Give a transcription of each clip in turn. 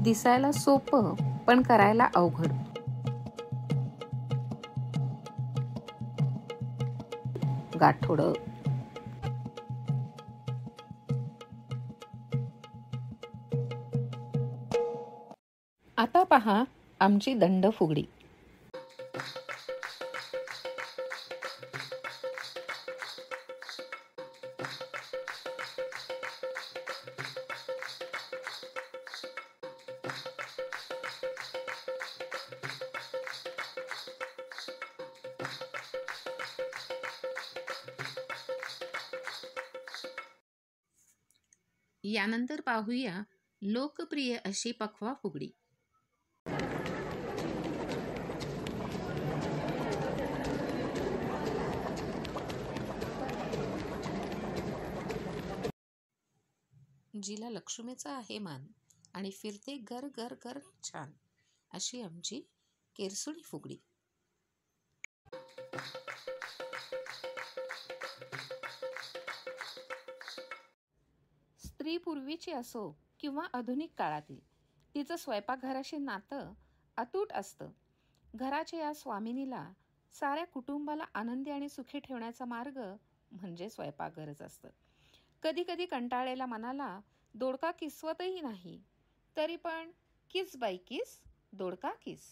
दिसायला सोपं पण करायला अवघड. गाठोडं. आता पहा आमची दंड फुगडी. यानंतर पाहूया लोकप्रिय अशी पखवा फुगडी. जिला लक्ष्मीचा आहे मान आणि फिरते गर गर गर छान, अशी आमची केरसुणी फुगडी. स्त्री पूर्वीची असो किंवा आधुनिक काळातील, तिचं स्वयंपाकघराशी नातं अतूट असतं. घराच्या या स्वामिनीला साऱ्या कुटुंबाला आनंदी आणि सुखी ठेवण्याचा मार्ग म्हणजे स्वयंपाकघरच असतं. कधी कधी कंटाळलेल्या मनाला दोडका किसवतही नाही, तरी पण किस बाई किस, दोडका किस.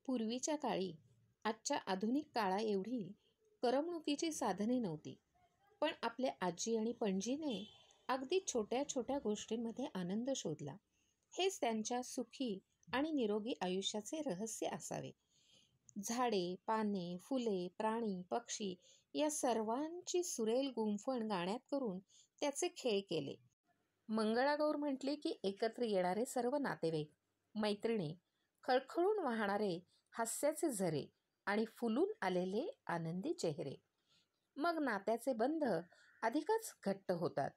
पूर्वीच्या काळी आजच्या आधुनिक काळा एवढी करमणुकीची साधने नव्हती, पण आपल्या आजी आणि पणजीने अगदी छोट्या छोट्या गोष्टींमध्ये आनंद शोधला. हेच त्यांच्या सुखी आणि निरोगी आयुष्याचे रहस्य असावे. झाडे, पाने, फुले, प्राणी, पक्षी या सर्वांची सुरेल गुंफण गाण्यात करून त्याचे खेळ केले. मंगळागौर म्हटले की एकत्र येणारे सर्व नातेवाईक, मैत्रिणी, खळखळून वाहणारे हास्याचे झरे आणि फुलून आलेले आनंदी चेहरे. मग नात्याचे बंध अधिकच घट्ट होतात.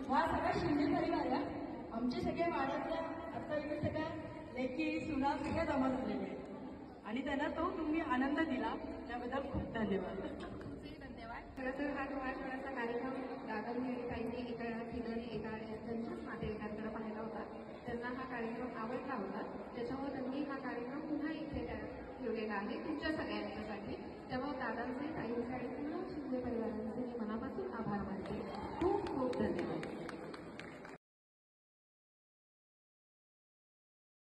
हा सगळा शिंदे परिवार आमचे सगळे वाड्यातल्या आता इकडे सगळ्या लेकी सुना सगळे जमा झालेले आहेत आणि त्यांना तो तुम्ही आनंद दिला त्याबद्दल खूप धन्यवाद. धन्यवाद. खरं तर हा डोहाळजेवणाचा कार्यक्रम दादांनी आणि ताईंनी एका ठिकाणी एका त्यांच्याच नातेवाईकांकडे पाहिला होता. त्यांना हा कार्यक्रम आवडला होता, त्याच्यामुळे त्यांनी हा कार्यक्रम पुन्हा इथे ठेवलेला आहे तुमच्या सगळ्यांच्यासाठी. त्यामुळे दादांचे ताईंचे आणि